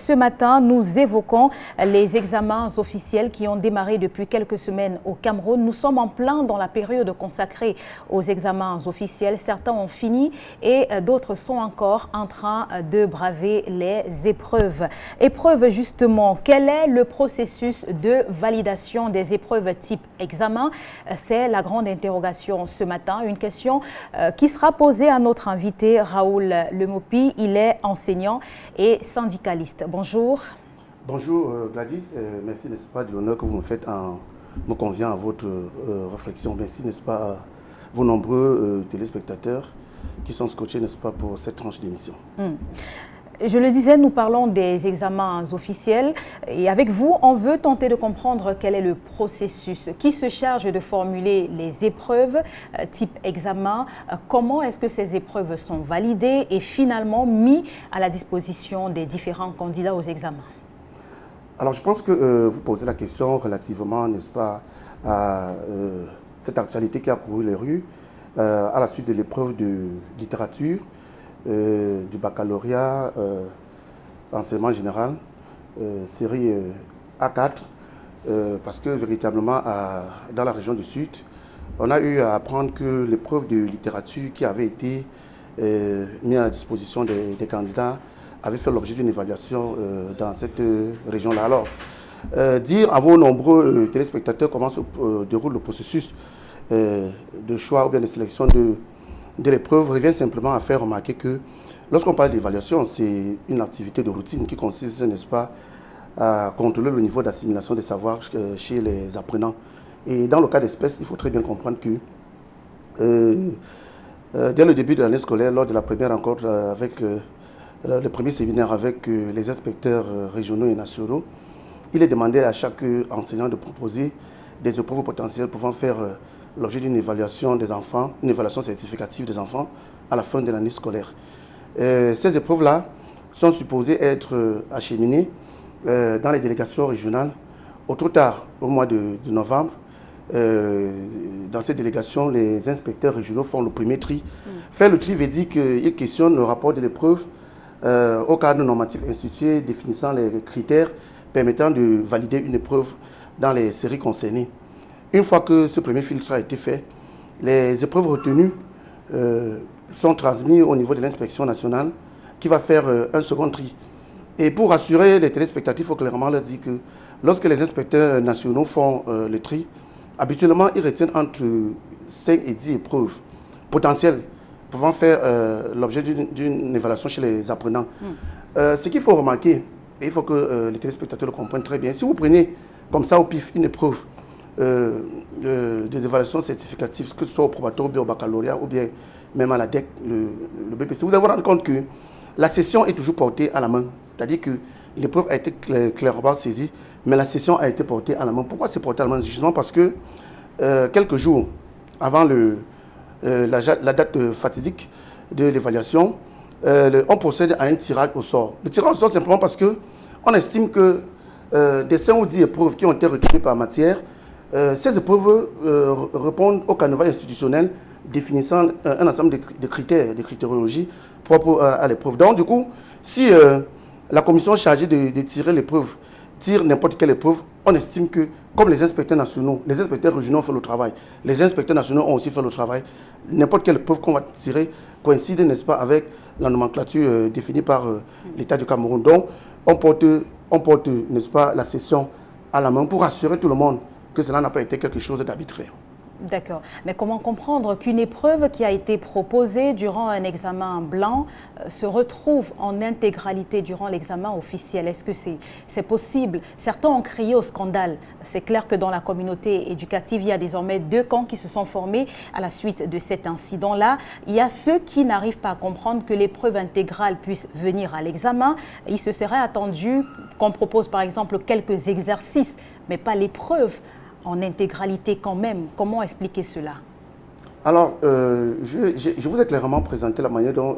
Ce matin, nous évoquons les examens officiels qui ont démarré depuis quelques semaines au Cameroun. Nous sommes en plein dans la période consacrée aux examens officiels. Certains ont fini et d'autres sont encore en train de braver les épreuves. Épreuves justement, quel est le processus de validation des épreuves type examen? C'est la grande interrogation ce matin. Une question qui sera posée à notre invité Raoul Lemopi. Il est enseignant et syndicaliste. Bonjour. Bonjour Gladys, merci n'est-ce pas de l'honneur que vous me faites en me conviant à votre réflexion. Merci n'est-ce pas à vos nombreux téléspectateurs qui sont scotchés n'est-ce pas pour cette tranche d'émission. Je le disais, nous parlons des examens officiels et avec vous, on veut tenter de comprendre quel est le processus qui se charge de formuler les épreuves type examen. Comment est-ce que ces épreuves sont validées et finalement mis à la disposition des différents candidats aux examens? Alors je pense que vous posez la question relativement, n'est-ce pas, à cette actualité qui a couru les rues à la suite de l'épreuve de littérature, du baccalauréat, enseignement général, série A4, parce que véritablement dans la région du Sud, on a eu à apprendre que l'épreuve de littérature qui avait été mise à la disposition des candidats avait fait l'objet d'une évaluation dans cette région-là. Alors, dire à vos nombreux téléspectateurs comment se déroule le processus de choix ou bien de sélection de l'épreuve revient simplement à faire remarquer que lorsqu'on parle d'évaluation, c'est une activité de routine qui consiste, n'est-ce pas, à contrôler le niveau d'assimilation des savoirs chez les apprenants. Et dans le cas d'espèce, il faut très bien comprendre que dès le début de l'année scolaire, lors de la première rencontre avec le premier séminaire avec les inspecteurs régionaux et nationaux, il est demandé à chaque enseignant de proposer des épreuves potentielles pouvant faire l'objet d'une évaluation des enfants, une évaluation certificative des enfants à la fin de l'année scolaire. Ces épreuves-là sont supposées être acheminées dans les délégations régionales au trop tard, au mois de novembre. Dans ces délégations, les inspecteurs régionaux font le premier tri. Faire le tri veut dire qu'ils questionnent le rapport de l'épreuve au cadre normatif institué définissant les critères permettant de valider une épreuve dans les séries concernées. Une fois que ce premier filtre a été fait, les épreuves retenues sont transmises au niveau de l'inspection nationale qui va faire un second tri. Et pour rassurer les téléspectateurs, il faut clairement leur dire que lorsque les inspecteurs nationaux font le tri, habituellement ils retiennent entre 5 et 10 épreuves potentielles pouvant faire l'objet d'une évaluation chez les apprenants. Ce qu'il faut remarquer, et il faut que les téléspectateurs le comprennent très bien, si vous prenez comme ça au pif une épreuve des évaluations certificatives, que ce soit au probatoire, au baccalauréat ou bien même à la DEC, le BPC, vous allez vous rendre compte que la session est toujours portée à la main. C'est-à-dire que l'épreuve a été clairement saisie, mais la session a été portée à la main. Pourquoi c'est porté à la main? Justement parce que quelques jours avant la date fatidique de l'évaluation, on procède à un tirage au sort. Le tirage au sort simplement parce qu'on estime que des 5 ou 10 épreuves qui ont été retenues par matière, ces épreuves répondent au canevas institutionnel définissant un ensemble de critères, de critériologies propres à l'épreuve. Donc, du coup, si la commission chargée de tirer l'épreuve tire n'importe quelle épreuve, on estime que, comme les inspecteurs nationaux, les inspecteurs régionaux ont fait le travail, les inspecteurs nationaux ont aussi fait le travail, n'importe quelle épreuve qu'on va tirer coïncide, n'est-ce pas, avec la nomenclature définie par l'État du Cameroun. Donc, on porte, n'est-ce pas, la session à la main pour rassurer tout le monde que cela n'a pas été quelque chose d'arbitraire. D'accord. Mais comment comprendre qu'une épreuve qui a été proposée durant un examen blanc se retrouve en intégralité durant l'examen officiel? Est-ce que c'est possible? Certains ont crié au scandale. C'est clair que dans la communauté éducative, il y a désormais 2 camps qui se sont formés à la suite de cet incident-là. Il y a ceux qui n'arrivent pas à comprendre que l'épreuve intégrale puisse venir à l'examen. Il se serait attendu qu'on propose par exemple quelques exercices, mais pas l'épreuve en intégralité quand même. Comment expliquer cela? Alors, je vous ai clairement présenté la manière dont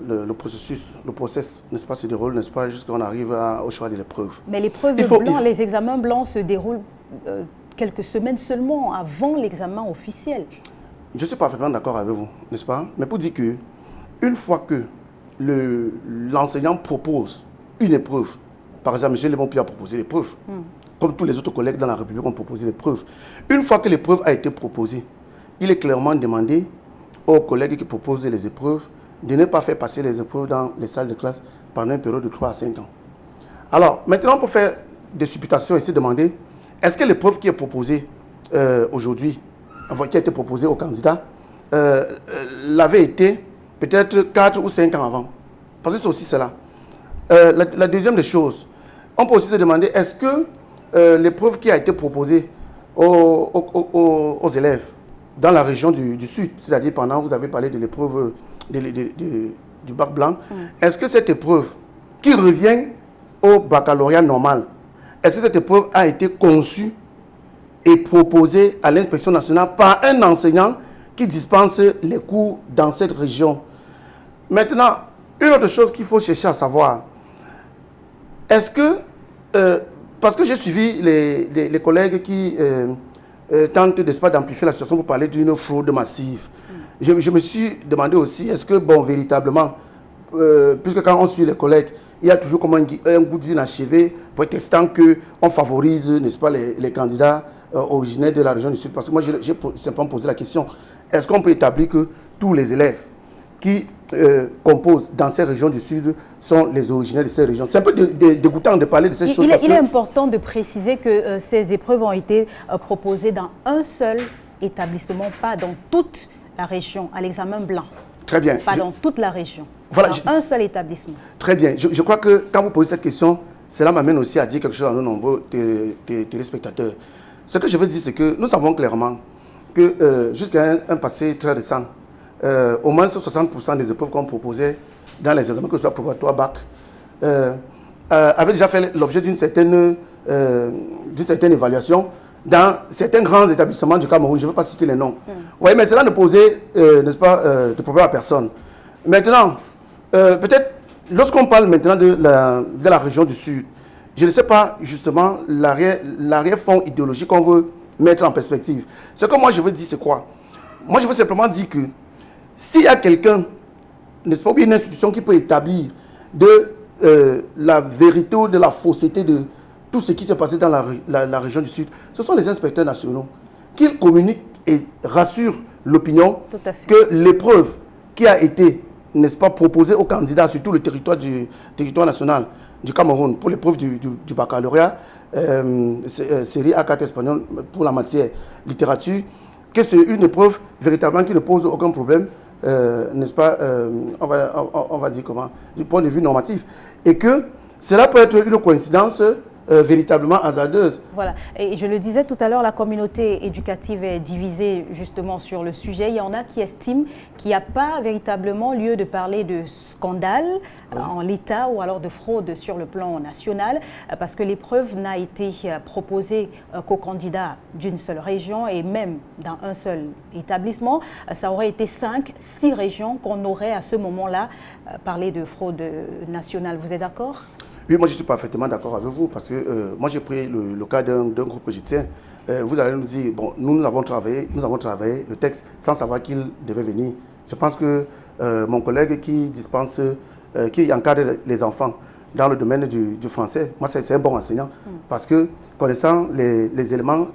le process, n'est-ce pas, se déroule, n'est-ce pas, jusqu'à qu'on arrive au choix de l'épreuve. Mais l'épreuve blanc, les examens blancs se déroulent quelques semaines seulement avant l'examen officiel. Je suis parfaitement d'accord avec vous, n'est-ce pas? Mais pour dire que, une fois que l'enseignant propose une épreuve par exemple, M. Lebon a proposé les preuves. Comme tous les autres collègues dans la République ont proposé les preuves. Une fois que l'épreuve a été proposée, il est clairement demandé aux collègues qui proposent les épreuves de ne pas faire passer les épreuves dans les salles de classe pendant une période de 3 à 5 ans. Alors, maintenant, pour faire des supputations et se demander, est-ce que l'épreuve qui est proposée aujourd'hui, qui a été proposée aux candidats, l'avait été peut-être 4 ou 5 ans avant? Parce que c'est aussi cela. La deuxième des choses, on peut aussi se demander, est-ce que l'épreuve qui a été proposée aux élèves dans la région du Sud, c'est-à-dire pendant que vous avez parlé de l'épreuve du bac blanc, est-ce que cette épreuve qui revient au baccalauréat normal, est-ce que cette épreuve a été conçue et proposée à l'inspection nationale par un enseignant qui dispense les cours dans cette région? Maintenant, une autre chose qu'il faut chercher à savoir, est-ce que, parce que j'ai suivi les collègues qui tentent d'amplifier la situation pour parler d'une fraude massive, je me suis demandé aussi, est-ce que, bon, véritablement, puisque quand on suit les collègues, il y a toujours comme un goût d'inachevé, prétextant qu'on favorise, n'est-ce pas, les candidats originaires de la région du Sud. Parce que moi, j'ai simplement posé la question, est-ce qu'on peut établir que tous les élèves qui composent dans ces régions du Sud sont les originaires de ces régions? C'est un peu dégoûtant de parler de ces choses. Il est important de préciser que ces épreuves ont été proposées dans un seul établissement, pas dans toute la région, à l'examen blanc. Très bien. Pas dans toute la région. Voilà, un seul établissement. Très bien. Je crois que quand vous posez cette question, cela m'amène aussi à dire quelque chose à nos nombreux téléspectateurs. Ce que je veux dire, c'est que nous savons clairement que jusqu'à un passé très récent, au moins 60% des épreuves qu'on proposait dans les examens, que ce soit probatoire, bac, avaient déjà fait l'objet d'une certaine évaluation dans certains grands établissements du Cameroun. Je ne veux pas citer les noms. Oui, mais cela ne posait, n'est-ce pas, de problème à personne. Maintenant, peut-être, lorsqu'on parle maintenant de la région du Sud, je ne sais pas justement l'arrière-fond idéologique qu'on veut mettre en perspective. Ce que moi je veux dire, c'est quoi? Moi je veux simplement dire que s'il y a quelqu'un, n'est-ce pas, ou une institution qui peut établir de la vérité ou de la fausseté de tout ce qui s'est passé dans la région du Sud, ce sont les inspecteurs nationaux qui communiquent et rassurent l'opinion que l'épreuve qui a été, n'est-ce pas, proposée aux candidats sur tout le territoire national du Cameroun pour l'épreuve du baccalauréat, série A4 espagnol pour la matière littérature, que c'est une épreuve véritablement qui ne pose aucun problème, n'est-ce pas, on va dire comment, du point de vue normatif, et que cela peut être une coïncidence véritablement hasardeuse. Voilà, et je le disais tout à l'heure, la communauté éducative est divisée justement sur le sujet. Il y en a qui estiment qu'il n'y a pas véritablement lieu de parler de scandale en l'état ou alors de fraude sur le plan national, parce que l'épreuve n'a été proposée qu'aux candidats d'une seule région et même dans un seul établissement. Ça aurait été 5, 6 régions qu'on aurait à ce moment-là parlé de fraude nationale. Vous êtes d'accord ? Oui, moi je suis parfaitement d'accord avec vous parce que moi j'ai pris le cas d'un groupe que je tiens. Vous allez nous dire, bon, nous avons travaillé le texte sans savoir qu'il devait venir. Je pense que mon collègue qui dispense, qui encadre les enfants dans le domaine du français, moi c'est un bon enseignant parce que connaissant les éléments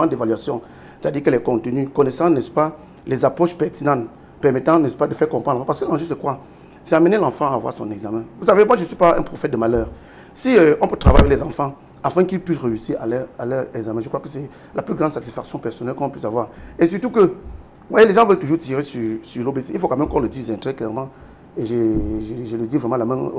d'évaluation, c'est-à-dire que les contenus, connaissant, n'est-ce pas, les approches pertinentes permettant, n'est-ce pas, de faire comprendre. Parce que l'enjeu c'est quoi? C'est amener l'enfant à avoir son examen. Vous savez, moi je ne suis pas un prophète de malheur. Si on peut travailler avec les enfants afin qu'ils puissent réussir à leur examen, je crois que c'est la plus grande satisfaction personnelle qu'on puisse avoir. Et surtout que, vous voyez, les gens veulent toujours tirer sur l'OBC. Il faut quand même qu'on le dise très clairement. Et je le dis vraiment la main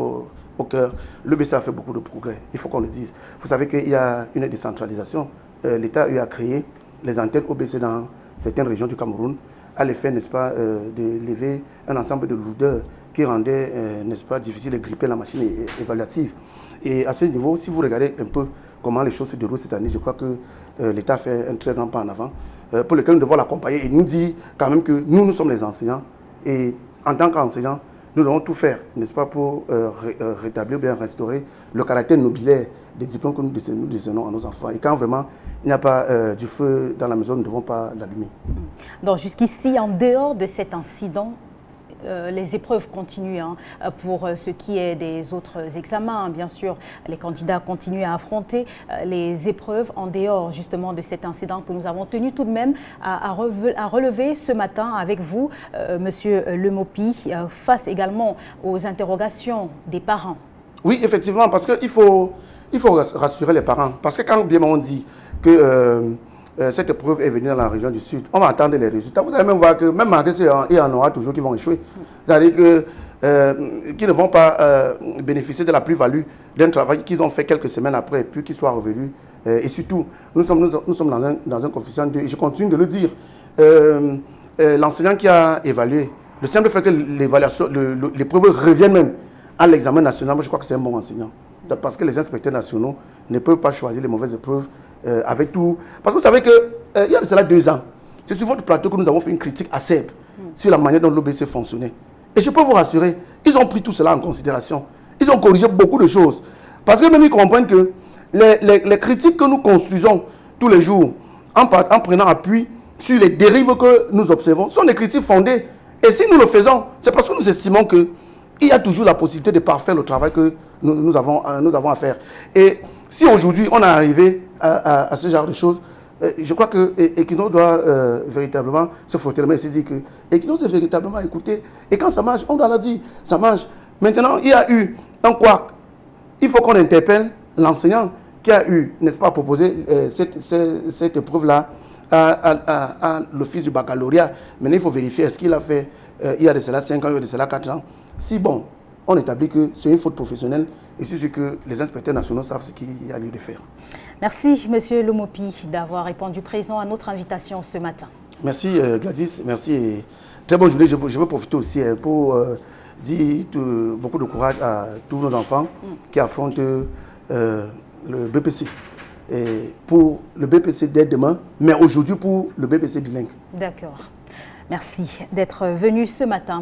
au cœur. L'OBC a fait beaucoup de progrès. Il faut qu'on le dise. Vous savez qu'il y a une décentralisation. L'État a créé les antennes OBC dans certaines régions du Cameroun, à l'effet, n'est-ce pas, de lever un ensemble de lourdeurs qui rendait, n'est-ce pas, difficile de gripper la machine évaluative. Et à ce niveau, si vous regardez un peu comment les choses se déroulent cette année, je crois que l'État fait un très grand pas en avant, pour lequel nous devons l'accompagner et nous dit quand même que nous sommes les enseignants. Et en tant qu'enseignants, nous devons tout faire, n'est-ce pas, pour rétablir ou bien restaurer le caractère nobiliaire des diplômes que nous décernons à nos enfants. Et quand vraiment il n'y a pas du feu dans la maison, nous ne devons pas l'allumer. Donc jusqu'ici, en dehors de cet incident, les épreuves continuent hein, pour ce qui est des autres examens. Bien sûr, les candidats continuent à affronter les épreuves en dehors justement de cet incident que nous avons tenu tout de même à relever ce matin avec vous, Monsieur Lemopi, face également aux interrogations des parents. Oui, effectivement, parce qu'il faut rassurer les parents. Parce que quand bien on dit que cette épreuve est venue dans la région du Sud, on va attendre les résultats. Vous allez même voir que même malgré ça, il y en aura toujours qui vont échouer. C'est-à-dire qu'ils ne vont pas bénéficier de la plus-value d'un travail qu'ils ont fait quelques semaines après, puis qu'ils soient revenus. Et surtout, nous sommes dans un coefficient 2, et je continue de le dire. L'enseignant qui a évalué, le simple fait que l'épreuve revienne même à l'examen national, moi je crois que c'est un bon enseignant. Parce que les inspecteurs nationaux ne peuvent pas choisir les mauvaises épreuves avec tout. Parce que vous savez qu'il y a de cela 2 ans, c'est sur votre plateau que nous avons fait une critique acerbe sur la manière dont l'OBC fonctionnait. Et je peux vous rassurer, ils ont pris tout cela en considération. Ils ont corrigé beaucoup de choses. Parce que même ils comprennent que les critiques que nous construisons tous les jours, en prenant appui sur les dérives que nous observons, sont des critiques fondées. Et si nous le faisons, c'est parce que nous estimons qu'il y a toujours la possibilité de parfaire le travail que nous avons à faire. Et si aujourd'hui on est arrivé à ce genre de choses, je crois que Equino doit véritablement se frotter les mains et se dire que Equino s'est véritablement écouté. Et quand ça marche, on doit leur dire, ça marche. Maintenant, il y a eu un quoi. Il faut qu'on interpelle l'enseignant qui a eu, n'est-ce pas, proposé cette épreuve-là à l'office du baccalauréat. Maintenant, il faut vérifier, est-ce qu'il a fait, il y a de cela 5 ans, il y a de cela 4 ans. Si bon, on établit que c'est une faute professionnelle, et c'est sûr que les inspecteurs nationaux savent ce qu'il y a lieu de faire. Merci, Monsieur Lemopi, d'avoir répondu présent à notre invitation ce matin. Merci, Gladys. Merci. Et très bonne journée. Je veux profiter aussi pour dire beaucoup de courage à tous nos enfants qui affrontent le BPC. Et pour le BPC dès demain, mais aujourd'hui pour le BPC bilingue. D'accord. Merci d'être venu ce matin.